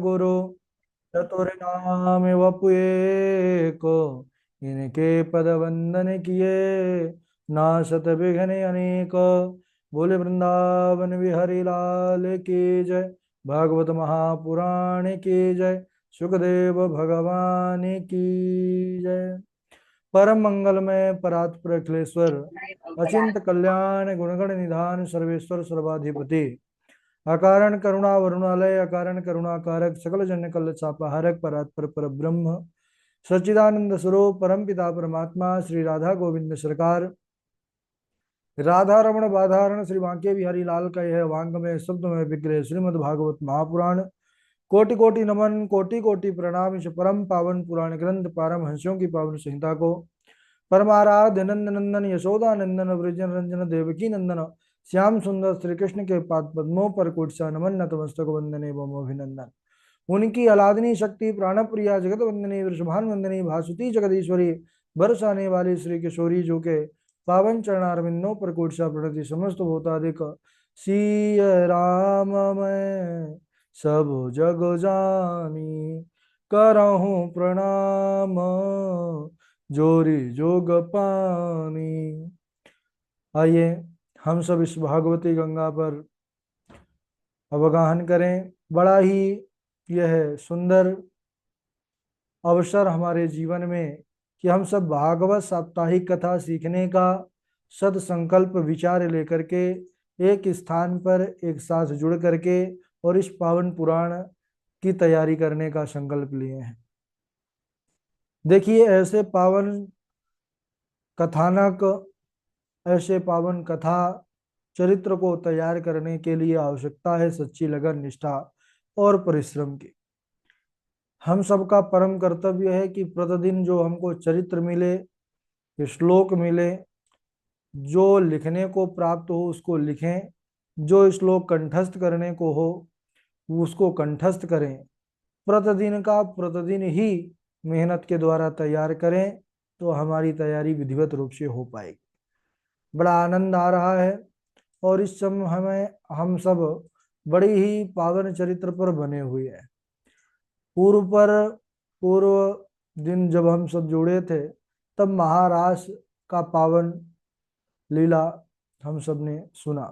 गुरु चतुर्नाम वपु एक, इनके पद वंदन किए नासत विघ्न अनेक। बोले वृंदावन बिहारी लाल की जय, भागवत महापुराण की जय, सुखदेव भगवान की जय। परम मंगलमय परात्पर अखिलेश्वर, अचिंत कल्याण गुणगण निधान सर्वेश्वर सर्वाधिपति, अकारण करुणा वरुणालय, अकारण करुणाकारक, सकल जन कल चापाहारक, परात्पर पर ब्रह्म सच्चिदानंद स्वरूप परम पिता परमात्मा श्री राधा गोविंद सरकार, राधा रमण बाधारण श्री बांके बिहारी लाल का यह वांग में शब्द में विग्रह श्रीमद् भागवत महापुराण। कोटि कोटि नमन कोटि कोटि प्रणाम। इस परम पावन पुराण ग्रंथ पारम हंसियों की पावन संहिता को परमाराध्य नंद नंदन यशोदा नंदन वृजन रंजन देवकी नंदन श्याम सुंदर श्री कृष्ण के पाद पद्मों पर कुटसा नमन नतमस्तक वंदने एवं अभिनंदन। उनकी अलादनी शक्ति प्राण प्रिया जगत वंदनी वृषभान वंदनी भासुती जगदीश्वरी बरसाने वाली श्री किशोरी जो के पावन चरणारविंदों पर कोटसा प्रणति समस्त भूतादिक सिय राम मैं सब जग जानी, करहूं प्रणाम जोरी जोग पानी। आइए हम सब इस भागवती गंगा पर अवगाहन करें। बड़ा ही यह सुंदर अवसर हमारे जीवन में कि हम सब भागवत साप्ताहिक कथा सीखने का सदसंकल्प विचार लेकर के एक स्थान पर एक साथ जुड़ करके और इस पावन पुराण की तैयारी करने का संकल्प लिए हैं। देखिए, ऐसे पावन कथानक, ऐसे पावन कथा चरित्र को तैयार करने के लिए आवश्यकता है सच्ची लगन, निष्ठा और परिश्रम की। हम सबका परम कर्तव्य है कि प्रतिदिन जो हमको चरित्र मिले, श्लोक मिले, जो लिखने को प्राप्त हो उसको लिखें, जो श्लोक कंठस्थ करने को हो उसको कंठस्थ करें। प्रतिदिन का प्रतिदिन ही मेहनत के द्वारा तैयार करें तो हमारी तैयारी विधिवत रूप से हो पाएगी। बड़ा आनंद आ रहा है और इस समय हमें हम सब बड़ी ही पावन चरित्र पर बने हुए हैं। पूर्व दिन जब हम सब जुड़े थे तब महारास का पावन लीला हम सब ने सुना।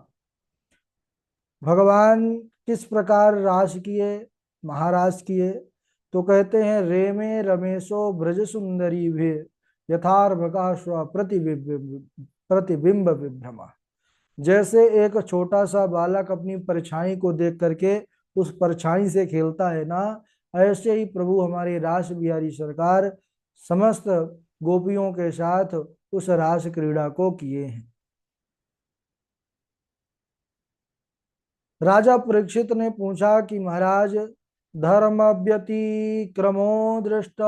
भगवान किस प्रकार रास किए, महारास किए, तो कहते हैं रेमे रमेशो ब्रज सुंदरी भी यथार्भकाश्व प्रतिबिंब विभ्रमा। जैसे एक छोटा सा बालक अपनी परछाई को देख करके उस परछाई से खेलता है ना, ऐसे ही प्रभु हमारे रास बिहारी सरकार समस्त गोपियों के साथ उस रास क्रीड़ा को किए हैं। राजा परीक्षित ने पूछा कि महाराज, धर्म व्यतिक्रमो दृष्ट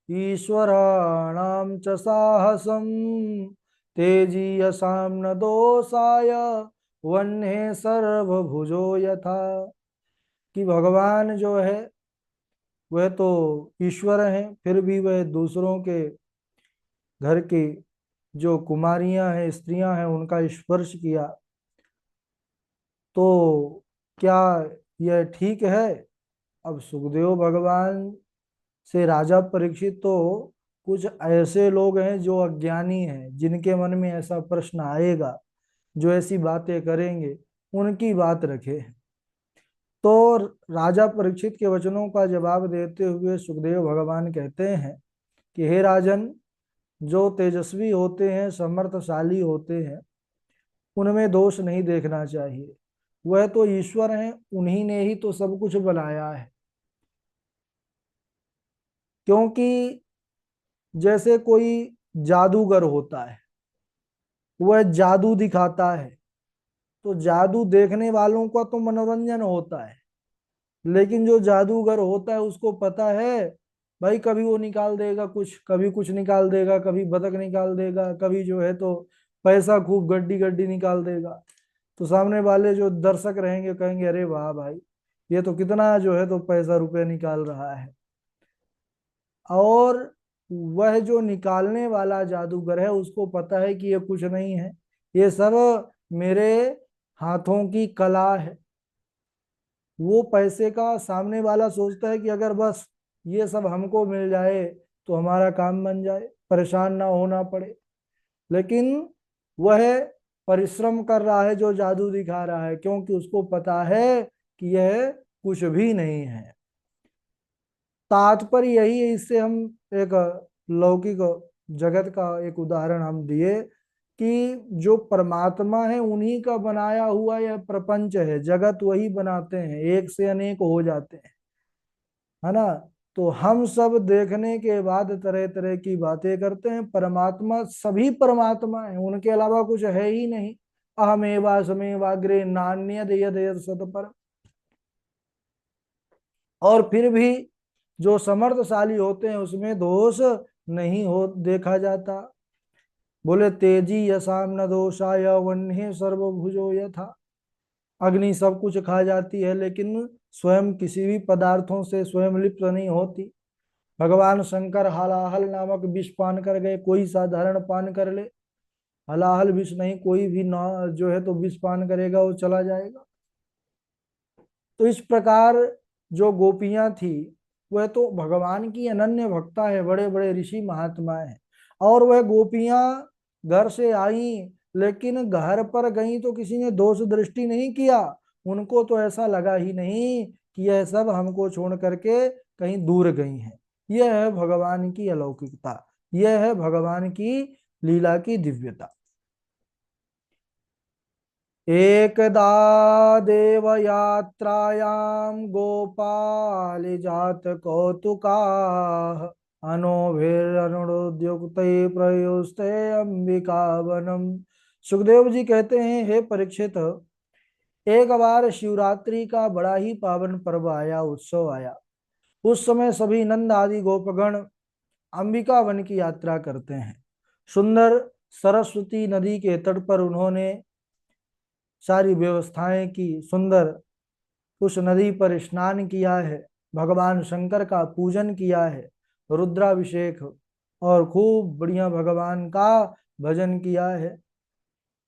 ईश्वराणाम च साहसम तेजीयसाम न दोषाय वन्हे सर्वभुजो यथा। कि भगवान जो है वह तो ईश्वर हैं, फिर भी वह दूसरों के घर की जो कुमारियां हैं, स्त्रियां हैं, उनका स्पर्श किया तो क्या यह ठीक है? अब सुखदेव भगवान से राजा परीक्षित तो कुछ ऐसे लोग हैं जो अज्ञानी हैं, जिनके मन में ऐसा प्रश्न आएगा, जो ऐसी बातें करेंगे, उनकी बात रखे। तो राजा परीक्षित के वचनों का जवाब देते हुए सुखदेव भगवान कहते हैं कि हे राजन, जो तेजस्वी होते हैं, समर्थशाली होते हैं, उनमें दोष नहीं देखना चाहिए। वह तो ईश्वर हैं, उन्हीं ने ही तो सब कुछ बनाया है। क्योंकि जैसे कोई जादूगर होता है, वह जादू दिखाता है, तो जादू देखने वालों का तो मनोरंजन होता है, लेकिन जो जादूगर होता है उसको पता है भाई कभी वो निकाल देगा कुछ, कभी कुछ निकाल देगा, कभी बतख निकाल देगा, कभी जो है तो पैसा खूब गड्डी गड्डी निकाल देगा। तो सामने वाले जो दर्शक रहेंगे कहेंगे अरे वाह भाई, ये तो कितना जो है तो पैसा रुपए निकाल रहा है। और वह जो निकालने वाला जादूगर है उसको पता है कि ये कुछ नहीं है, ये सब मेरे हाथों की कला है। वो पैसे का सामने वाला सोचता है कि अगर बस ये सब हमको मिल जाए तो हमारा काम बन जाए, परेशान ना होना पड़े। लेकिन वह परिश्रम कर रहा है जो जादू दिखा रहा है, क्योंकि उसको पता है कि यह कुछ भी नहीं है। तात्पर्य यही है। इससे हम एक लौकिक जगत का एक उदाहरण हम दिए कि जो परमात्मा है उन्हीं का बनाया हुआ यह प्रपंच है, जगत वही बनाते हैं, एक से अनेक हो जाते हैं, है ना। तो हम सब देखने के बाद तरह तरह की बातें करते हैं, परमात्मा सभी परमात्मा है, उनके अलावा कुछ है ही नहीं। अहमेवा समेवाग्रे नान्यद यद यद सतपर। और फिर भी जो समर्थशाली होते हैं उसमें दोष नहीं हो देखा जाता। बोले तेजी यशाम न दोषाय वन्य सर्वभुजो यथा। अग्नि सब कुछ खा जाती है लेकिन स्वयं किसी भी पदार्थों से स्वयं लिप्त नहीं होती। भगवान शंकर हलाहल नामक विष पान कर गए, कोई साधारण पान कर ले, हलाहल विष नहीं, कोई भी ना जो है तो विष पान करेगा वो चला जाएगा। तो इस प्रकार जो गोपियां थी वह तो भगवान की अनन्य भक्ता है, बड़े बड़े ऋषि महात्मा है। और वह गोपियां घर से आई, लेकिन घर पर गई तो किसी ने दोष दृष्टि नहीं किया। उनको तो ऐसा लगा ही नहीं कि यह सब हमको छोड़ करके कहीं दूर गई हैं। यह है भगवान की अलौकिकता, यह है भगवान की लीला की दिव्यता। एकदा देवयात्रायां गोपाल जात कौतुकाः अनोभिरनुद्युक्ते प्रयुस्ते अंबिका वनम। सुखदेव जी कहते हैं, हे परीक्षित, एक बार शिवरात्रि का बड़ा ही पावन पर्व आया, उत्सव आया। उस समय सभी नंद आदि गोपगण अंबिका वन की यात्रा करते हैं। सुंदर सरस्वती नदी के तट पर उन्होंने सारी व्यवस्थाएं की, सुंदर उस नदी पर स्नान किया है, भगवान शंकर का पूजन किया है, रुद्राभिषेक और खूब बढ़िया भगवान का भजन किया है,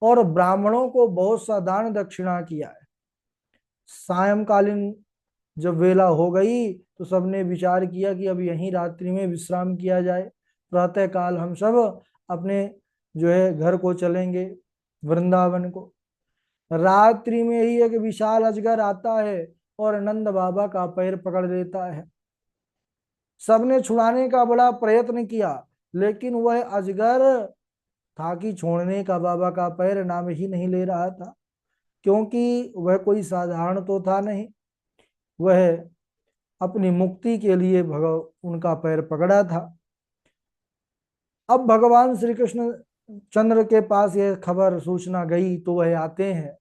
और ब्राह्मणों को बहुत सा दान दक्षिणा किया है। सायंकालीन जब वेला हो गई तो सबने विचार किया कि अब यहीं रात्रि में विश्राम किया जाए, प्रातः काल हम सब अपने जो है घर को चलेंगे, वृंदावन को। रात्रि में ही एक विशाल अजगर आता है और नंद बाबा का पैर पकड़ लेता है। सबने छुड़ाने का बड़ा प्रयत्न किया, लेकिन वह अजगर था कि छोड़ने का बाबा का पैर नाम ही नहीं ले रहा था, क्योंकि वह कोई साधारण तो था नहीं। वह अपनी मुक्ति के लिए उनका पैर पकड़ा था। अब भगवान श्री कृष्ण चंद्र के पास यह खबर सूचना गई तो वह आते हैं,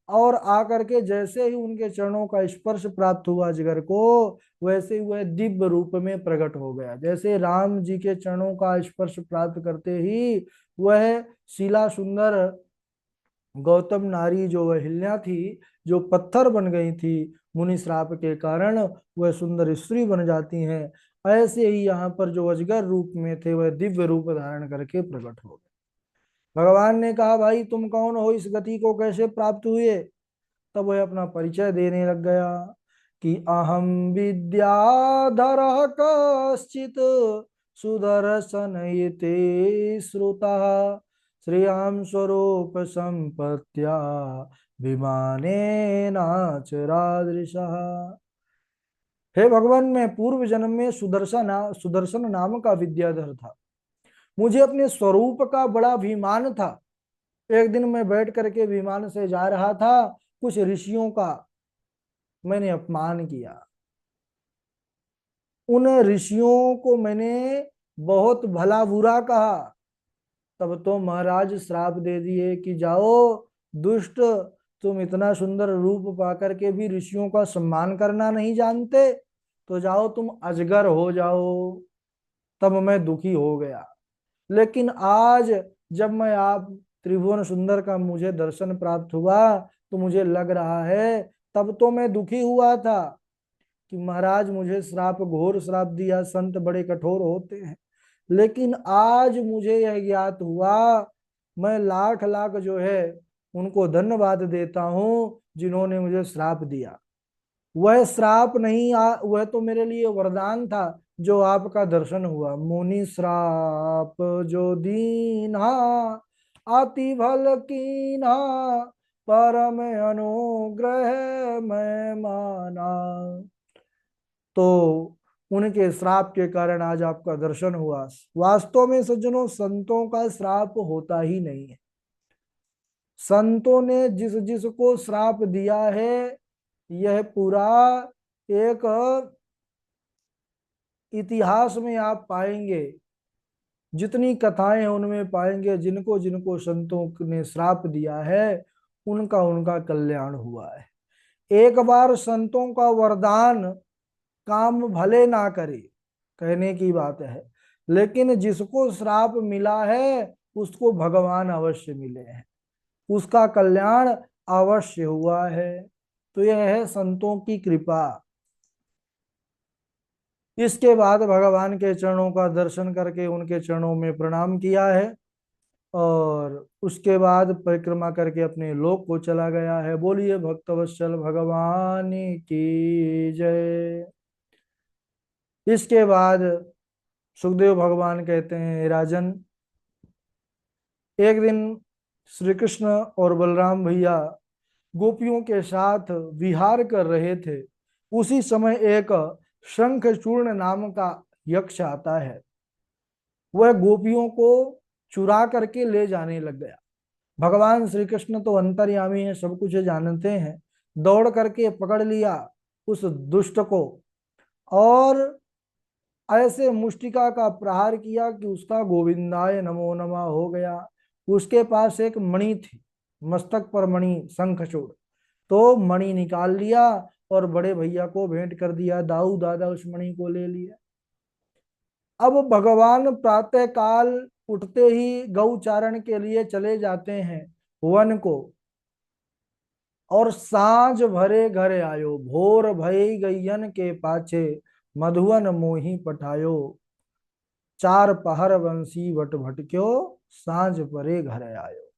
और आकर के जैसे ही उनके चरणों का स्पर्श प्राप्त हुआ जिगर को, वैसे ही वह दिव्य रूप में प्रकट हो गया। जैसे राम जी के चरणों का स्पर्श प्राप्त करते ही वह शीला सुंदर गौतम नारी जो वह हिल्या थी, जो पत्थर बन गई थी मुनि श्राप के कारण, वह सुंदर स्त्री बन जाती हैं। ऐसे ही यहाँ पर जो अजगर रूप में थे वह दिव्य रूप धारण करके प्रकट हो गए। भगवान ने कहा, भाई तुम कौन हो, इस गति को कैसे प्राप्त हुए। तब वह अपना परिचय देने लग गया कि अहम विद्याधर कश्चित सुदर्शन इति श्रुता श्रियां स्वरूप संपत्त्या विमाने नाचरादृशः। हे भगवान, मैं पूर्व जन्म में सुदर्शन नाम का विद्याधर था। मुझे अपने स्वरूप का बड़ा अभिमान था। एक दिन मैं बैठ करके विमान से जा रहा था, कुछ ऋषियों का मैंने अपमान किया। उन ऋषियों को मैंने बहुत भला बुरा कहा। तब तो महाराज श्राप दे दिए कि जाओ दुष्ट, तुम इतना सुंदर रूप पाकर के भी ऋषियों का सम्मान करना नहीं जानते, तो जाओ तुम अजगर हो जाओ। तब मैं दुखी हो गया। लेकिन आज जब मैं आप त्रिभुवन सुंदर का मुझे दर्शन प्राप्त हुआ तो मुझे लग रहा है, तब तो मैं दुखी हुआ था कि महाराज मुझे श्राप, घोर श्राप दिया, संत बड़े कठोर होते हैं। लेकिन आज मुझे यह ज्ञात हुआ, मैं लाख लाख जो है उनको धन्यवाद देता हूँ जिन्होंने मुझे श्राप दिया। वह श्राप नहीं वह तो मेरे लिए वरदान था जो आपका दर्शन हुआ। मुनि श्राप जो दीना अति भल कीना परम अनुग्रह मैं माना। तो उनके श्राप के कारण आज आपका दर्शन हुआ। वास्तव में सज्जनों, संतों का श्राप होता ही नहीं है। संतों ने जिस जिसको श्राप दिया है, यह पूरा एक इतिहास में आप पाएंगे, जितनी कथाएं हैं उनमें पाएंगे, जिनको जिनको संतों ने श्राप दिया है उनका उनका कल्याण हुआ है। एक बार संतों का वरदान काम भले ना करे, कहने की बात है, लेकिन जिसको श्राप मिला है उसको भगवान अवश्य मिले हैं, उसका कल्याण अवश्य हुआ है। तो यह है संतों की कृपा। इसके बाद भगवान के चरणों का दर्शन करके उनके चरणों में प्रणाम किया है और उसके बाद परिक्रमा करके अपने लोक को चला गया है। बोलिए भक्तवत्सल भगवान की जय। इसके बाद सुखदेव भगवान कहते हैं, राजन, एक दिन श्री कृष्ण और बलराम भैया गोपियों के साथ विहार कर रहे थे। उसी समय एक शंखचूर्ण नाम का यक्ष आता है। वह गोपियों को चुरा करके ले जाने लग गया। भगवान श्री कृष्ण तो अंतर्यामी है, सब कुछ जानते हैं। दौड़ करके पकड़ लिया उस दुष्ट को और ऐसे मुष्टिका का प्रहार किया कि उसका गोविंदाय नमो नमः हो गया। उसके पास एक मणि थी, मस्तक पर मणि, शंखचूड़। तो मणि निकाल लिया और बड़े भैया को भेंट कर दिया। दाऊ दादा उस मणि को ले लिया। अब भगवान प्रातः काल उठते ही गौचारण के लिए चले जाते हैं वन को, और सांझ भरे घर आयो, भोर भई गैयन के पाछे मधुवन मोही पठायो, चार पहर बंसी भट भटक्यो, सांझ परे घर आयो।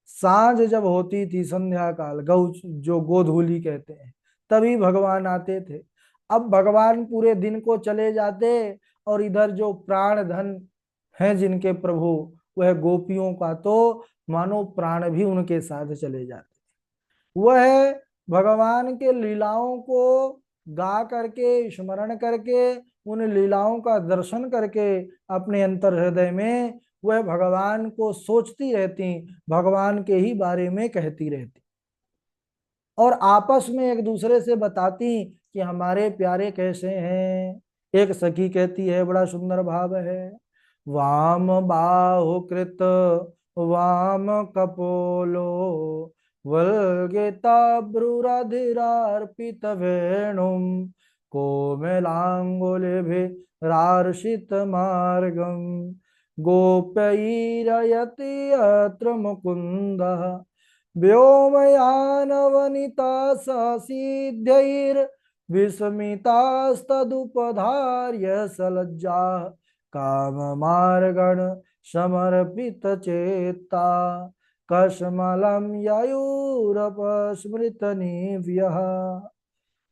सांझ जब होती थी, संध्या काल, गौ जो गोधूली कहते हैं, तभी भगवान आते थे। अब भगवान पूरे दिन को चले जाते और इधर जो प्राण धन हैं जिनके प्रभु, वह गोपियों का तो मानो प्राण भी उनके साथ चले जाते। वह भगवान के लीलाओं को गा करके, स्मरण करके, उन लीलाओं का दर्शन करके अपने अंतर हृदय में वह भगवान को सोचती रहती, भगवान के ही बारे में कहती रहती और आपस में एक दूसरे से बताती कि हमारे प्यारे कैसे हैं। एक सखी कहती है, बड़ा सुंदर भाव है, वाम बाहुकृत वाम कपोलो वल्गेता ब्रूराधिरार्पित वेणुम कोमलांगुलिभिरार्षित मार्गम गोपैरयति यत्र मुकुन्दः व्योमयानवनिता ससिद्धैर्विस्मितास्तदुपधार्य सलज्जा काममार्गण समर्पित चेता कश्मलं ययूरपस्मृतनिव्यः।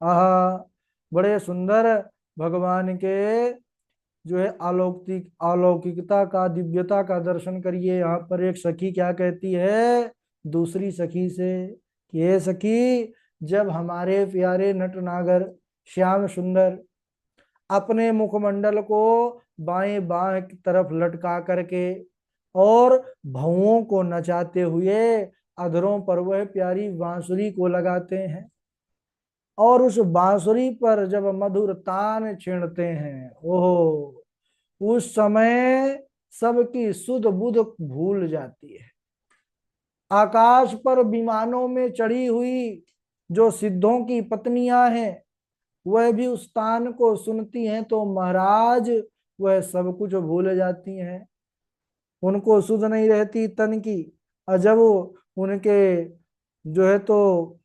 आहा, बड़े सुंदर भगवान के जो है अलौकिकता का, दिव्यता का दर्शन करिए। यहाँ पर एक सखी क्या कहती है दूसरी सखी से कि ये सखी, जब हमारे प्यारे नटनागर श्याम सुंदर अपने मुखमंडल को बाएं बाएं की तरफ लटका करके और भौओं को नचाते हुए अधरों पर वह प्यारी बांसुरी को लगाते हैं और उस बांसुरी पर जब मधुर तान छेड़ते हैं, ओहो, उस समय सबकी सुध बुध भूल जाती है। आकाश पर विमानों में चढ़ी हुई जो सिद्धों की पत्नियां हैं, वह भी उस तान को सुनती हैं तो महाराज वह सब कुछ भूल जाती हैं। उनको सुध नहीं रहती तन की, और जब वो उनके जो है तो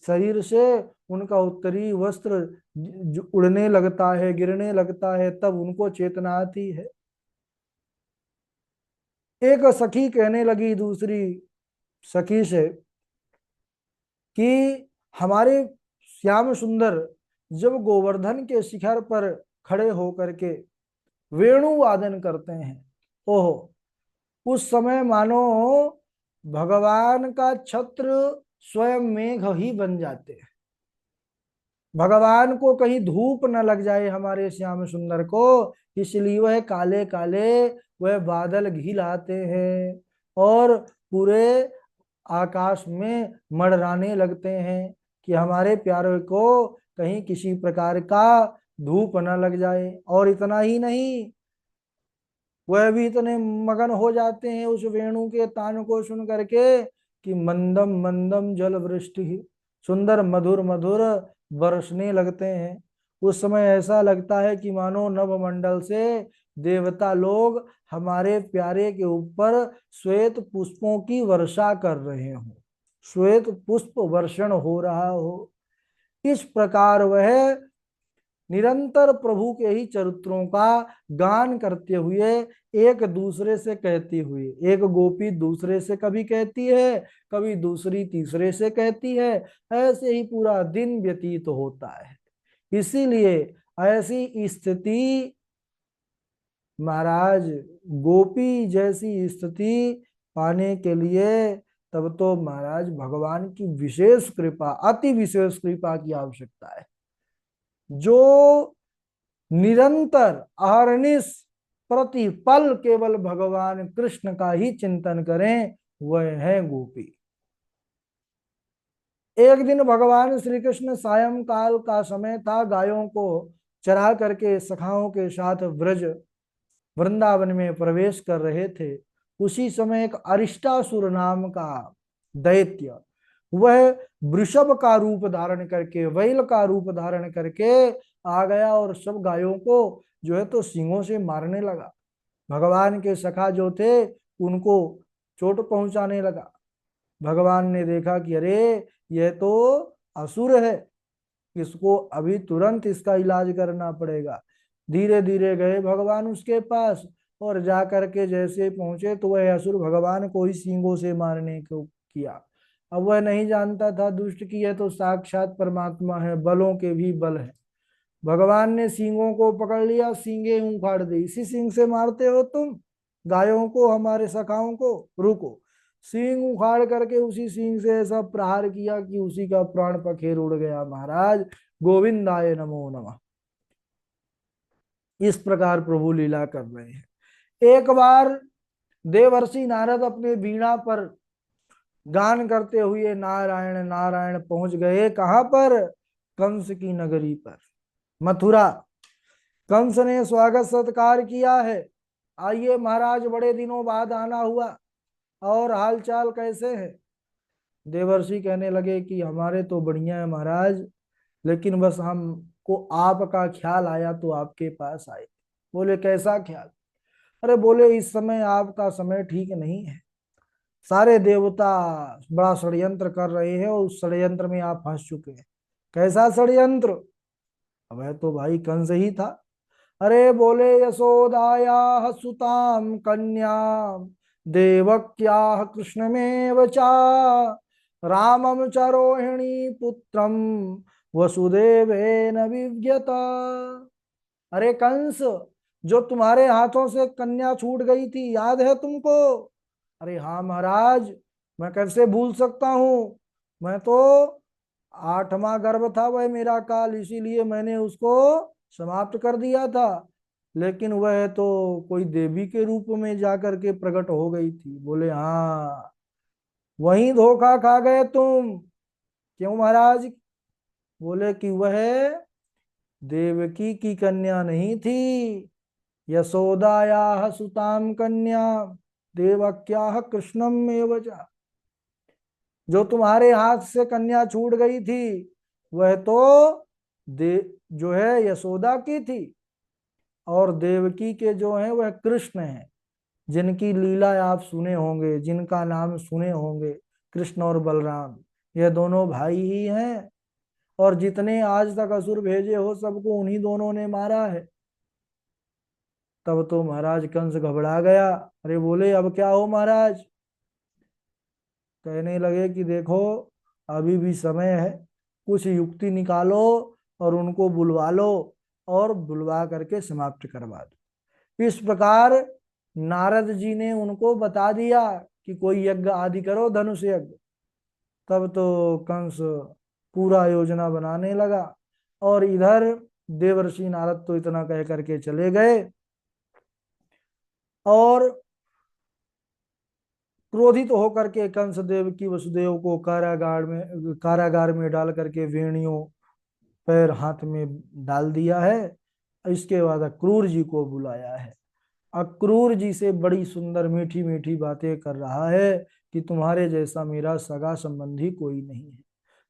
शरीर से उनका उत्तरी वस्त्र उड़ने लगता है, गिरने लगता है, तब उनको चेतना आती है। एक सखी कहने लगी दूसरी सखी से कि हमारे श्याम सुंदर जब गोवर्धन के शिखर पर खड़े होकर के वेणु वादन करते हैं, ओहो, उस समय मानो भगवान का छत्र स्वयं मेघ ही बन जाते हैं। भगवान को कहीं धूप न लग जाए हमारे श्याम सुंदर को, इसलिए वह काले काले वह बादल घिल आते हैं और पूरे आकाश में मंडराने लगते हैं कि हमारे प्यारे को कहीं किसी प्रकार का धूप न लग जाए। और इतना ही नहीं, वह भी इतने मगन हो जाते हैं उस वेणु के तान को सुन करके कि मंदम मंदम जल वृष्टि, सुंदर मधुर मधुर बरसने लगते हैं। उस समय ऐसा लगता है कि मानो नवमंडल से देवता लोग हमारे प्यारे के ऊपर श्वेत पुष्पों की वर्षा कर रहे हो, श्वेत पुष्प वर्षण हो रहा हो। इस प्रकार वह निरंतर प्रभु के ही चरित्रों का गान करते हुए, एक दूसरे से कहती हुई, एक गोपी दूसरे से कभी कहती है, कभी दूसरी तीसरे से कहती है, ऐसे ही पूरा दिन व्यतीत होता है। इसीलिए ऐसी स्थिति महाराज, गोपी जैसी स्थिति पाने के लिए तब तो महाराज भगवान की विशेष कृपा, अति विशेष कृपा की आवश्यकता है। जो निरंतर अहरनिश प्रतिपल केवल भगवान कृष्ण का ही चिंतन करें, वह है गोपी। एक दिन भगवान श्री कृष्ण सायंकाल का समय था, गायों को चरा करके सखाओं के साथ ब्रज वृंदावन में प्रवेश कर रहे थे। उसी समय एक अरिष्टासुर नाम का दैत्य, वह वृषभ का रूप धारण करके, बैल का रूप धारण करके आ गया और सब गायों को जो है तो सींगों से मारने लगा। भगवान के सखा जो थे उनको चोट पहुंचाने लगा। भगवान ने देखा कि अरे यह तो असुर है, इसको अभी तुरंत इसका इलाज करना पड़ेगा। धीरे धीरे गए भगवान उसके पास और जा करके जैसे पहुंचे तो वह असुर भगवान को ही सींगों से मारने को किया। अब वह नहीं जानता था दुष्ट की यह तो साक्षात परमात्मा है, बलों के भी बल है। भगवान ने सींगों को पकड़ लिया, सींगे उखाड़ दी। इसी सींग से मारते हो तुम गायों को, हमारे सखाओं को? रुको। सींग उखाड़ करके उसी सींग से ऐसा प्रहार किया कि उसी का प्राण पखेर उड़ गया। महाराज गोविंदाय नमो नमः। इस प्रकार प्रभु लीला कर रहे हैं। एक बार देवर्षि नारद अपने वीणा पर गान करते हुए नारायण नारायण पहुंच गए। कहां पर? कंस की नगरी पर, मथुरा। कंस ने स्वागत सत्कार किया है। आइए महाराज, बड़े दिनों बाद आना हुआ, और हालचाल कैसे है? देवर्षि कहने लगे कि हमारे तो बढ़िया है महाराज, लेकिन बस हमको आपका ख्याल आया तो आपके पास आए। बोले कैसा ख्याल? अरे बोले इस समय आपका समय ठीक नहीं है, सारे देवता बड़ा षड्यंत्र कर रहे हैं और उस षड्यंत्र में आप फंस चुके हैं। कैसा षड्यंत्र? अब है तो भाई कंस ही था। अरे बोले यशोदाया सुताम कन्या देवक्या कृष्णमेव चा रामम च रोहिणी पुत्रम वसुदेवेन विव्यत। अरे कंस, जो तुम्हारे हाथों से कन्या छूट गई थी, याद है तुमको? अरे हाँ महाराज, मैं कैसे भूल सकता हूँ। मैं तो 8वां गर्भ था वह मेरा काल, इसीलिए मैंने उसको समाप्त कर दिया था। लेकिन वह तो कोई देवी के रूप में जाकर के प्रकट हो गई थी। बोले हाँ, वहीं धोखा खा गए तुम। क्यों महाराज? बोले कि वह देवकी की कन्या नहीं थी, यशोदाया सुताम कन्या देवक्या कृष्णम एवजा। जो तुम्हारे हाथ से कन्या छूट गई थी वह तो दे जो है यशोदा की थी, और देवकी के जो है वह कृष्ण है, जिनकी लीला आप सुने होंगे, जिनका नाम सुने होंगे, कृष्ण और बलराम। यह दोनों भाई ही हैं, और जितने आज तक असुर भेजे हो सबको उन्हीं दोनों ने मारा है। तब तो महाराज कंस घबरा गया। अरे बोले अब क्या हो महाराज? कहने लगे कि देखो अभी भी समय है, कुछ युक्ति निकालो और उनको बुलवा लो और बुलवा करके समाप्त करवा दो। इस प्रकार नारद जी ने उनको बता दिया कि कोई यज्ञ आदि करो, धनुष यज्ञ। तब तो कंस पूरा योजना बनाने लगा और इधर देवर्षि नारद तो इतना कह करके चले गए और क्रोधित होकर के कंस देव की वसुदेव को कारागार में डाल करके वेणियों पैर हाथ में डाल दिया है। इसके बाद अक्रूर जी को बुलाया है। अक्रूर जी से बड़ी सुंदर मीठी मीठी बातें कर रहा है कि तुम्हारे जैसा मेरा सगा संबंधी कोई नहीं है,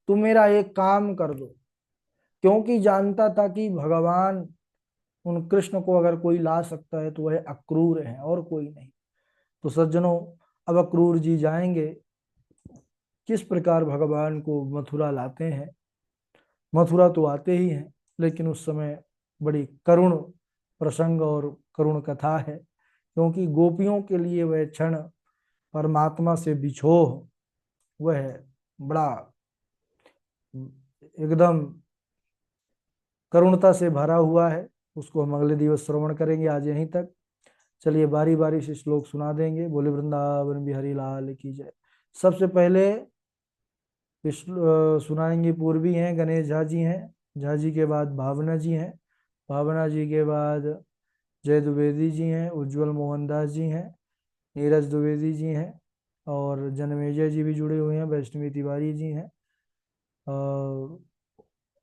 तुम मेरा एक काम कर दो। क्योंकि जानता था कि भगवान उन कृष्ण को अगर कोई ला सकता है तो वह अक्रूर है और कोई नहीं। तो सज्जनों, अब अक्रूर जी जाएंगे किस प्रकार भगवान को मथुरा लाते हैं। मथुरा तो आते ही हैं, लेकिन उस समय बड़ी करुण प्रसंग और करुण कथा है, क्योंकि गोपियों के लिए वह क्षण परमात्मा से बिछोह वह बड़ा एकदम करुणता से भरा हुआ है। उसको हम अगले दिवस श्रवण करेंगे। आज यहीं तक। चलिए बारी बारी से श्लोक सुना देंगे। बोले वृंदावन बिहारी लाल की जय। सबसे पहले सुनाएंगे पूर्वी हैं, गणेश झा जी हैं। झा जी के बाद भावना जी हैं। भावना जी के बाद जय द्विवेदी जी हैं। उज्जवल मोहनदास जी हैं। नीरज द्विवेदी जी हैं। और जन्मेजय जी भी जुड़े हुए हैं। वैष्णवी तिवारी जी हैं। और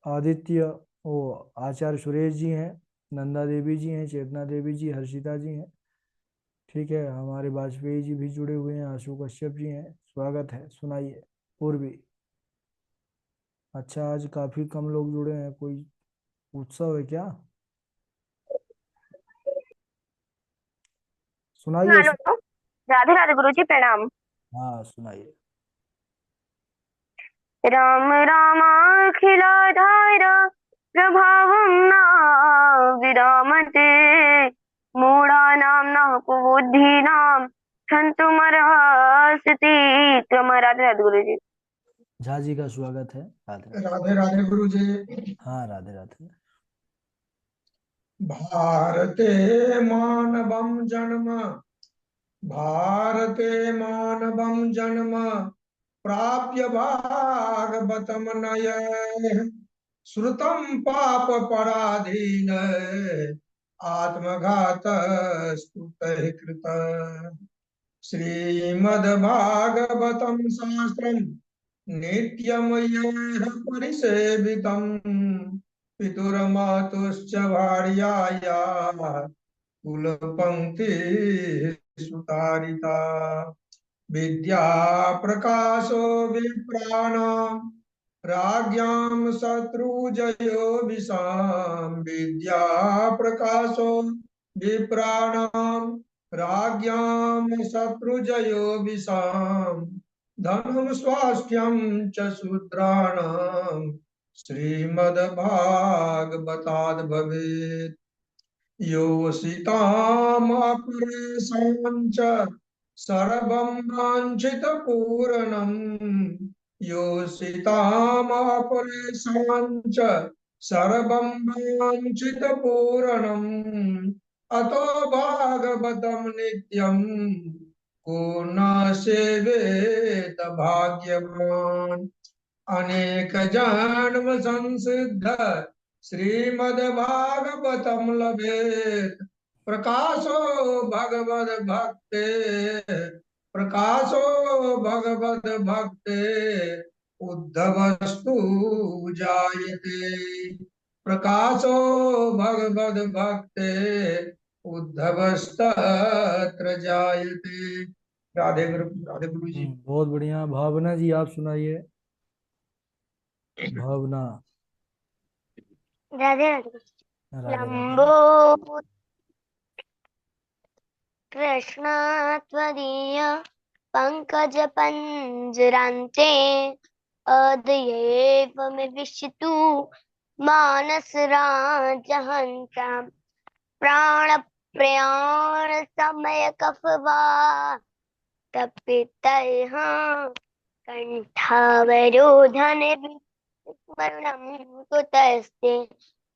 आदित्य वो आचार्य सुरेश जी हैं। नंदा देवी जी हैं। चेतना देवी जी, हर्षिता जी हैं। ठीक है, हमारे वाजपेयी जी भी जुड़े हुए हैं। आशु कश्यप जी हैं। स्वागत है, सुनाइए पूर्वी। अच्छा, आज काफी कम लोग जुड़े हैं, कोई उत्सव है क्या? सुनाइए हेलो। राधे राधे गुरु जी, प्रणाम। हाँ सुनाइए। राम रामाखिलाधार प्रभावं न विरामते मूढ़ानां न कुबुद्धीनां क्षन्तुमर्हसति त्वम्। राधे राधे गुरु जी। झा जी का स्वागत है। राधे राधे। राधे राधे गुरु जी। हाँ राधे राधे। भारते मानवं जन्म, भारते मानवं जन्म प्राप्य भागवतम नय श्रुतं पाप पराधीन आत्मघात स्तुतः कृत। श्रीमद्भागवतं शास्त्रम् नित्यं यः परिसेवितं पितुर्मातुश्च भार्यायाः कुलपङ्क्तिः सुतारिता। विद्या प्रकाशो विप्राणां राज्ञां शत्रुजयो विशां। विद्या प्रकाशो विप्राणां राज्ञां शत्रुजयो विशां। धनं स्वास्थ्यं च शूद्राणां श्रीमद्भागवताद् भवेत्। योषितामपरेषाञ्च सर्वं वाञ्छितपूरणम्। योषितामपरेषाञ्च सर्वं वाञ्छितपूरणम्। अतो भागवतं नित्यम् को न सेवेत भाग्यवान्। अनेक जन्म संसिद्ध श्रीमद्भागवतम लभेत। प्रकाशो भगवद भक्ते, प्रकाशो भगवद भक्ते उद्धवस्तु जायते। प्रकाशो भगवद भक्ते उद्धवस्तत्र जायते। राधे गुरु जी। बहुत बढ़िया। भावना जी आप सुनाइए। भावना। राधे राधे। राधे राधे। लंबो कृष्ण त्वदीय पंकज पंजरान्ते अदयेवमिविशितु मानसराजहंसा प्राणप्रयाण समय कफवा तपितः कंठावरोधन स्मरणं कुतस्ते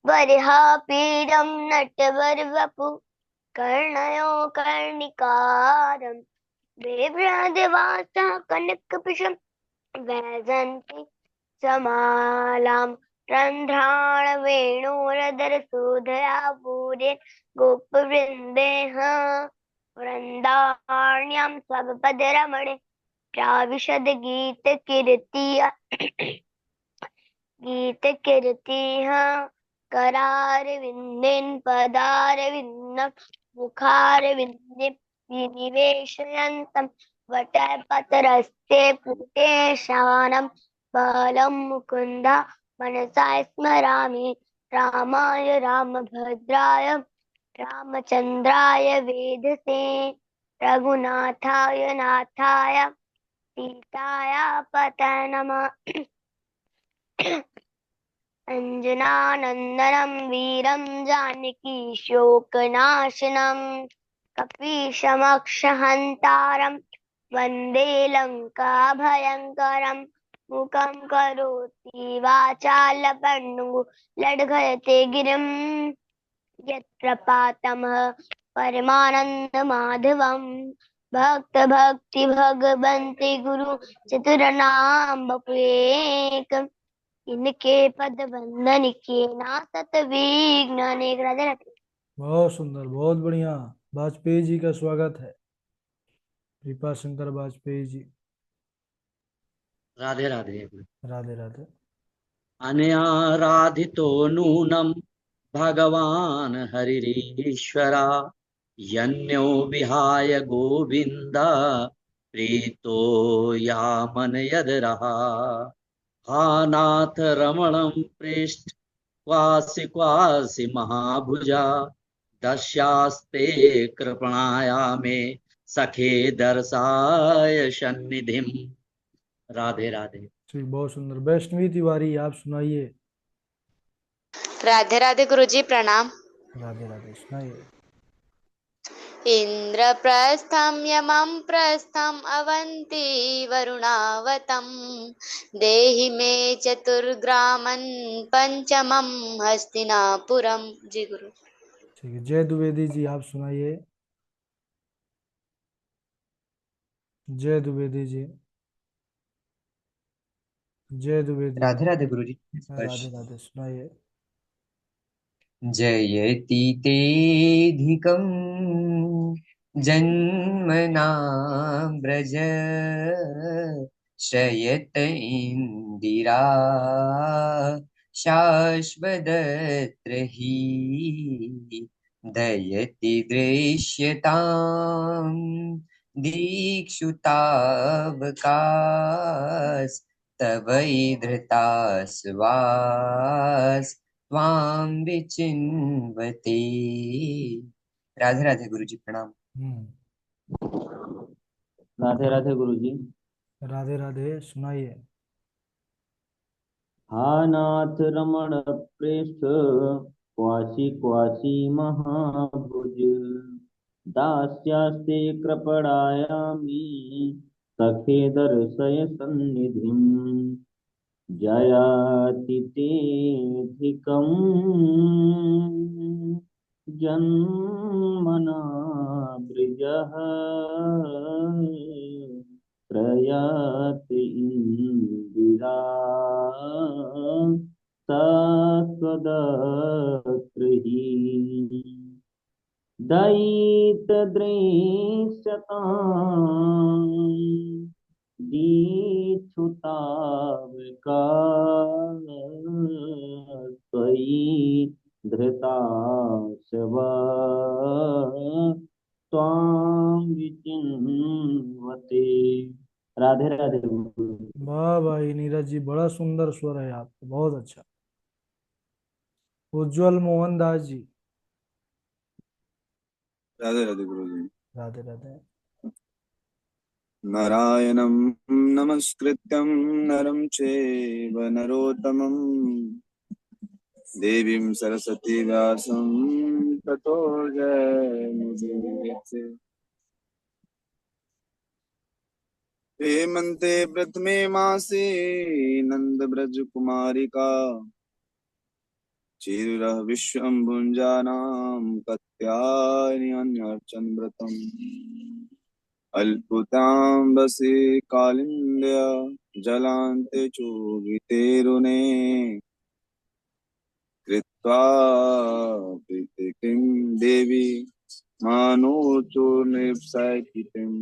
बर्हापीडं नटवरवपु कर्णयो कर्णिकारं बिभ्रद्वासः कनकपिशं वैजन्ति समालां रन्ध्राणवेणोरधरसोधया पूरे गोपवृन्देः वृन्दारण्यां स्वपदरमणे प्राविशद गीतकीर्तिः करारविन्देन पदारविन्दं मुखारविन्दे विनिवेशयन्तं वटपत्रस्ते पुटेशानं बालं मुकुन्द मनसा स्मरामि रामाय रामभद्राय रामचन्द्राय वेधसे रघुनाथाय नाथाय सीताय पतये नमः। अञ्जनानन्दनं वीरं जानकी शोकनाशनं कपीशमक्षहन्तारं वन्दे लङ्काभयङ्करं मुखं करोति वाचालपन्नु लड्घयते गिरिं यत्र पातमः परमानन्दमाधवं भक्ति भगवन्ति गुरु चतुर्नाम बपुएकम् इनके पद बंधन के नासत विघ्न अनेक राधे राधे। बहुत सुंदर, बहुत बढ़िया। वाजपेयी जी का स्वागत है, कृपा शंकर वाजपेयी जी। राधे राधे। राधे राधे। अनयाराधितो नूनं भगवान् हरिरीश्वरा यन्यो विहाय गोविन्द प्रीतो यामनयदरः हा नाथ रमणं पृष्ठ क्वासि क्वासि महाभुजा दस्यास्ते कृपणाया मे सखे दर्शाय सन्निधिम्। राधे राधे। ठीक, बहुत सुंदर। वैष्णवी तिवारी, आप सुनाइए। राधे राधे गुरुजी प्रणाम। राधे राधे, सुनाइए। इंद्रप्रस्थं यमं प्रस्थम अवंती वरुणावतं देहि मे चतुर्ग्रामं पंचमं हस्तिनापुरम। जी गुरु। ठीक है, जय द्विवेदी जी, आप सुनाइए। जय द्विवेदी जी। जय द्विवेदी। राधे राधे गुरुजी। राधे राधे, सुनाइए। जयति तेऽधिकं जन्मना व्रज श्रयत इन्दिरा शाश्वतत्र हि दयति दृश्यतां दीक्षुतावकाश तवैधृता त्वां विचिन्वते। राधे राधे गुरुजी प्रणाम। राधे राधे गुरुजी। राधे राधे, सुनाइए। हा नाथ रमण पृष्ठ क्वासी क्वासी महाभुज दास्यास्ते कृपणायामि सखे दर्शय सन्निधिम् जयातिथेऽधिकं जन्मना बृजः प्रयाति इन्दिरा सत्वदत्र हि दयितदृश्यताम् दीक्षुतावकाश धृता शवा त्वां विचिन्वते। राधे राधे। वाह भाई नीरज जी, बड़ा सुंदर स्वर है आपका, बहुत अच्छा। उज्जवल मोहन दास जी। राधे राधे गुरुजी। राधे राधे। नारायणं नमस्कृत्यं नरं चैव नरोत्तमं देवीं सरस्वती व्यासं ततो जयमुदीरये। हेमन्ते प्रथमे मासे नंद ब्रज कुमारिका चिरुरः विश्वं भुञ्जानां कत्यानि अन्यर्चन व्रतम् अल्पुतां वसे कालिन्द्या जलान्ते चोगितेरुने कृत्वा प्रीतिकिं देवी मानोचो निप्सायकितिम्